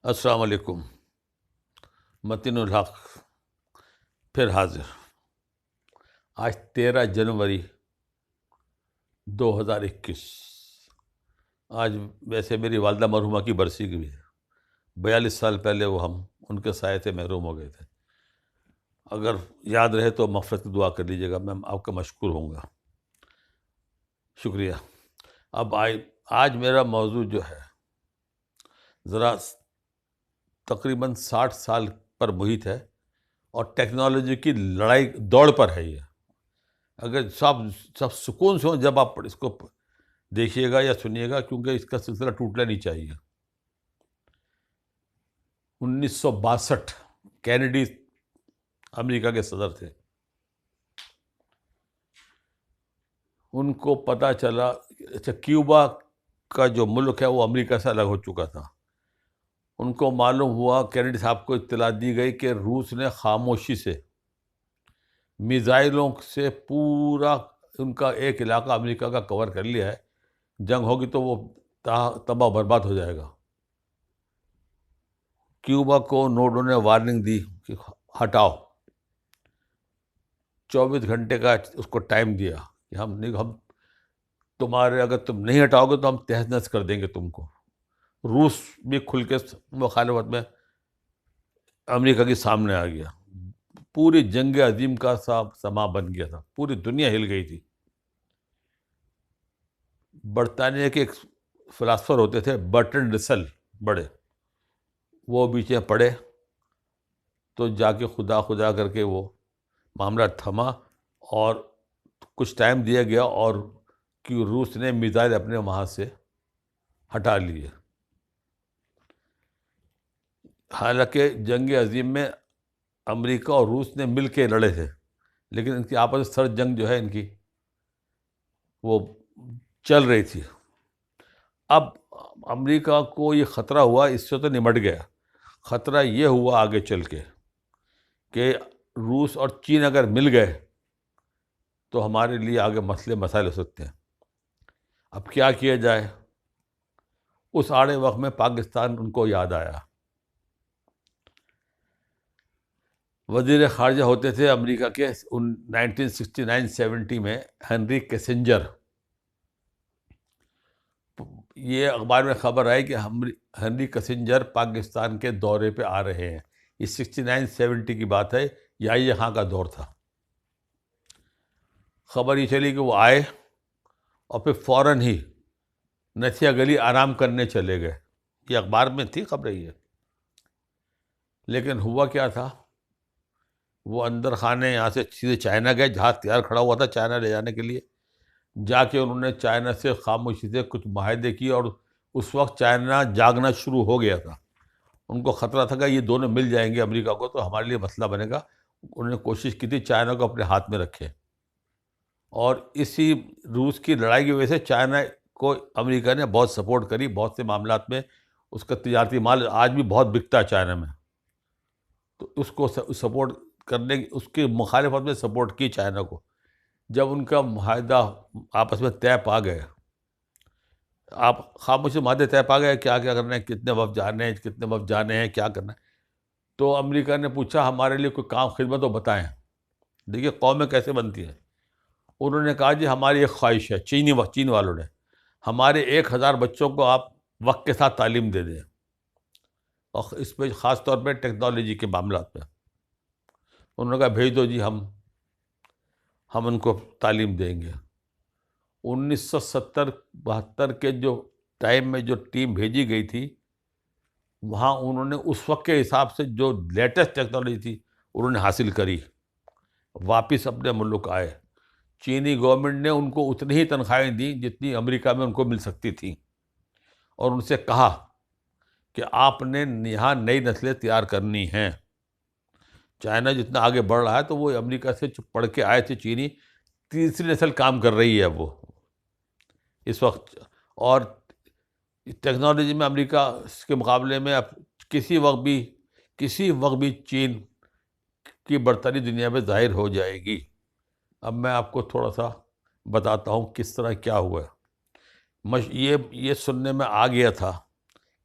السلام علیکم۔ متین الحق پھر حاضر۔ آج 13 جنوری 2021۔ آج ویسے میری والدہ مرحومہ کی برسی کی بھی ہے۔ 42 سال پہلے وہ ہم ان کے سائے سے محروم ہو گئے تھے۔ اگر یاد رہے تو مغفرت کی دعا کر لیجیے گا، میں آپ کا مشکور ہوں گا۔ شکریہ۔ اب آج میرا موضوع جو ہے ذرا تقریباً 60 سال پر محیط ہے، اور ٹیکنالوجی کی لڑائی دوڑ پر ہے یہ۔ اگر سب سکون سے ہوں جب آپ اس کو دیکھیے گا یا سنیے گا، کیونکہ اس کا سلسلہ ٹوٹنا نہیں چاہیے۔ 1962 کینیڈی امریکہ کے صدر تھے۔ ان کو پتہ چلا، اچھا کیوبا کا جو ملک ہے وہ امریکہ سے الگ ہو چکا تھا۔ ان کو معلوم ہوا، کینیڈی صاحب کو اطلاع دی گئی کہ روس نے خاموشی سے میزائلوں سے پورا ان کا ایک علاقہ امریکہ کا کور کر لیا ہے۔ جنگ ہوگی تو وہ تباہ و برباد ہو جائے گا۔ کیوبا کو نوڈو نے وارننگ دی کہ ہٹاؤ۔ 24 گھنٹے کا اس کو ٹائم دیا کہ ہم تمہارے، اگر تم نہیں ہٹاؤ گے تو ہم تہس نہس کر دیں گے تم کو۔ روس بھی کھل کے مخالفت میں امریکہ کے سامنے آ گیا۔ پوری جنگ عظیم کا سما بن گیا تھا، پوری دنیا ہل گئی تھی۔ برطانیہ کے ایک فلاسفر ہوتے تھے برٹرنڈ رسل، بڑے، وہ بیچے پڑے تو جا کے خدا خدا کر کے وہ معاملہ تھما، اور کچھ ٹائم دیا گیا، اور کہ روس نے میزائل اپنے وہاں سے ہٹا لیے۔ حالانکہ جنگ عظیم میں امریکہ اور روس نے مل کے لڑے تھے، لیکن ان کی آپس میں سرد جنگ جو ہے ان کی وہ چل رہی تھی۔ اب امریکہ کو یہ خطرہ ہوا، اس سے تو نمٹ گیا، خطرہ یہ ہوا آگے چل کے کہ روس اور چین اگر مل گئے تو ہمارے لیے آگے مسائل ہو سکتے ہیں۔ اب کیا کیا جائے؟ اس آڑے وقت میں پاکستان ان کو یاد آیا۔ وزیر خارجہ ہوتے تھے امریکہ کے 1969-70 میں ہنری کیسنجر۔ یہ اخبار میں خبر آئی کہ ہنری کیسنجر پاکستان کے دورے پہ آ رہے ہیں۔ یہ 69-70 کی بات ہے، یہ ہاں کا دور تھا۔ خبر یہ چلی کہ وہ آئے، اور پھر فوراً ہی نتھیا گلی آرام کرنے چلے گئے۔ یہ اخبار میں تھی خبر یہ۔ لیکن ہوا کیا تھا، وہ اندر خانے یہاں سے سیدھے چائنا گئے، جہاز تیار کھڑا ہوا تھا چائنا لے جانے کے لیے۔ جا کے انہوں نے چائنا سے خاموشی سے کچھ معاہدے کیے، اور اس وقت چائنا جاگنا شروع ہو گیا تھا۔ ان کو خطرہ تھا کہ یہ دونوں مل جائیں گے امریکہ کو تو ہمارے لیے مسئلہ بنے گا۔ انہوں نے کوشش کی تھی چائنا کو اپنے ہاتھ میں رکھے، اور اسی روس کی لڑائی کی وجہ سے چائنا کو امریکہ نے بہت سپورٹ کری، بہت سے معاملات میں۔ اس کا تجارتی مال آج بھی بہت بکتا ہے چائنا میں، تو اس کو سپورٹ کرنے، اس کی مخالفت میں سپورٹ کی چائنا کو۔ جب ان کا معاہدہ آپس میں طے پا گئے، آپ خاموشی معاہدے طے پا گئے، کیا کیا کرنا ہے، کتنے وفد جانے ہیں، کتنے وفد جانے ہیں، کیا کرنا ہے، تو امریکہ نے پوچھا ہمارے لیے کوئی کام خدمت ہو بتائیں۔ دیکھیے قومیں کیسے بنتی ہیں۔ انہوں نے کہا جی ہماری ایک خواہش ہے، چین والوں نے، ہمارے 1000 بچوں کو آپ وقت کے ساتھ تعلیم دے دیں، اور اس پہ خاص طور پہ ٹیکنالوجی کے معاملات میں۔ انہوں نے کہا بھیج دو جی، ہم ان کو تعلیم دیں گے۔ 1970-72 کے جو ٹائم میں جو ٹیم بھیجی گئی تھی، وہاں انہوں نے اس وقت کے حساب سے جو لیٹسٹ ٹیکنالوجی تھی انہوں نے حاصل کری، واپس اپنے ملک آئے۔ چینی گورنمنٹ نے ان کو اتنی ہی تنخواہیں دیں جتنی امریکہ میں ان کو مل سکتی تھیں، اور ان سے کہا کہ آپ نے یہاں نئی نسلیں تیار کرنی ہیں۔ چائنا جتنا آگے بڑھ رہا ہے تو وہ امریکہ سے پڑھ کے آئے تھے چینی، تیسری نسل کام کر رہی ہے وہ اس وقت۔ اور ٹیکنالوجی میں امریکہ کے مقابلے میں اب کسی وقت بھی چین کی برتری دنیا میں ظاہر ہو جائے گی۔ اب میں آپ کو تھوڑا سا بتاتا ہوں کس طرح کیا ہوا ہے۔ یہ سننے میں آ گیا تھا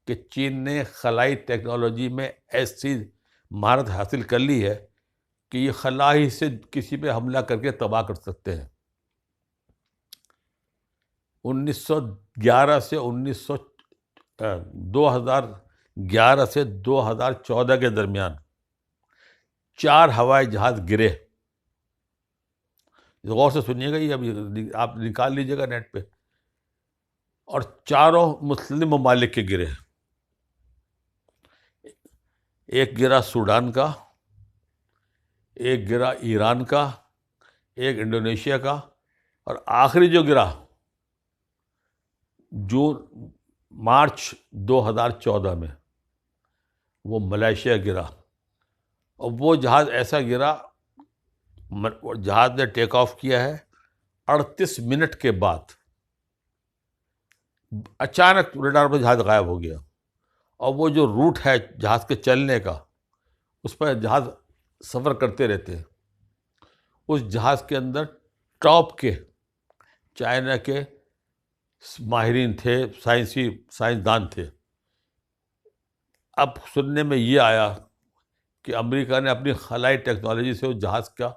کہ چین نے خلائی ٹیکنالوجی میں ایسی مہارت حاصل کر لی ہے کہ یہ خلا ہی سے کسی پہ حملہ کر کے تباہ کر سکتے ہیں۔ 1911 سے 2011 سے 2014 کے درمیان 4 ہوائی جہاز گرے۔ غور سے سنیے گا، یہ ابھی آپ نکال لیجیے گا نیٹ پہ، اور چاروں مسلم ممالک کے گرے۔ ایک گرا سوڈان کا، ایک گرا ایران کا، ایک انڈونیشیا کا، اور آخری جو گرا مارچ 2014 میں وہ ملائیشیا گرا۔ اور وہ جہاز ایسا گرا، جہاز نے ٹیک آف کیا ہے، 38 منٹ کے بعد اچانک ریڈار پر جہاز غائب ہو گیا۔ اور وہ جو روٹ ہے جہاز کے چلنے کا، اس پر جہاز سفر کرتے رہتے ہیں۔ اس جہاز کے اندر ٹاپ کے چائنا کے ماہرین تھے، سائنسدان تھے۔ اب سننے میں یہ آیا کہ امریکہ نے اپنی خلائی ٹیکنالوجی سے اس جہاز کا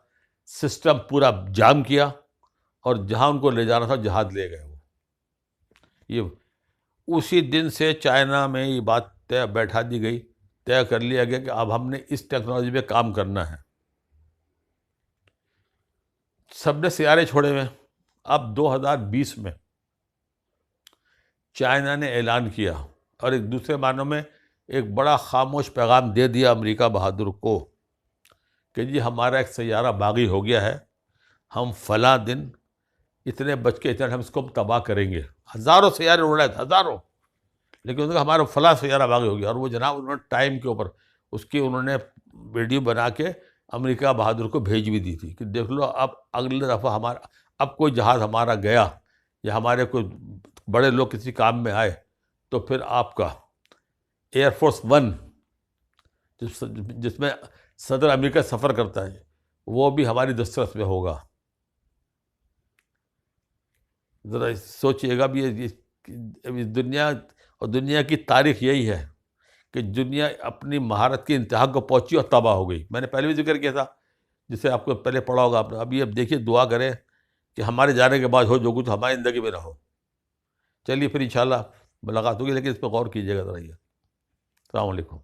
سسٹم پورا جام کیا، اور جہاں ان کو لے جانا تھا جہاز لے گئے وہ۔ یہ اسی دن سے چائنا میں یہ بات بیٹھا دی گئی، طے کر لیا گیا کہ اب ہم نے اس ٹیکنالوجی پہ کام کرنا ہے۔ سب نے سیارے چھوڑے ہوئے۔ اب 2020 میں چائنا نے اعلان کیا، اور ایک دوسرے معنوں میں ایک بڑا خاموش پیغام دے دیا امریکہ بہادر کو کہ جی ہمارا ایک سیارہ باغی ہو گیا ہے، ہم فلاں دن اتنے بج کے اتنے ہم اس کو تباہ کریں گے۔ ہزاروں سیارے اڑ رہے تھے، ہزاروں، لیکن انہوں نے کہا ہمارا فلاں سیارہ باغی ہو گیا۔ اور وہ جناب انہوں نے ٹائم کے اوپر اس کی انہوں نے ویڈیو بنا کے امریکہ بہادر کو بھیج بھی دی تھی کہ دیکھ لو، اب اگلے دفعہ اب کوئی جہاز ہمارا گیا یا ہمارے کوئی بڑے لوگ کسی کام میں آئے تو پھر آپ کا ایئر فورس 1 جس میں صدر امریکہ سفر کرتا ہے، وہ بھی ہماری دسترس میں ہوگا۔ ذرا سوچئے گا بھی، دنیا کی تاریخ یہی ہے کہ دنیا اپنی مہارت کی انتہا کو پہنچی اور تباہ ہو گئی۔ میں نے پہلے بھی ذکر کیا تھا، جسے آپ کو پہلے پڑھا ہوگا آپ نے۔ ابھی اب دیکھیے، دعا کریں کہ ہمارے جانے کے بعد ہو جو کچھ ہماری زندگی میں نہ ہو۔ چلیے پھر انشاءاللہ ملاقات ہوگی، لیکن اس پہ غور کیجیے گا ذرا۔ یہ السلام علیکم۔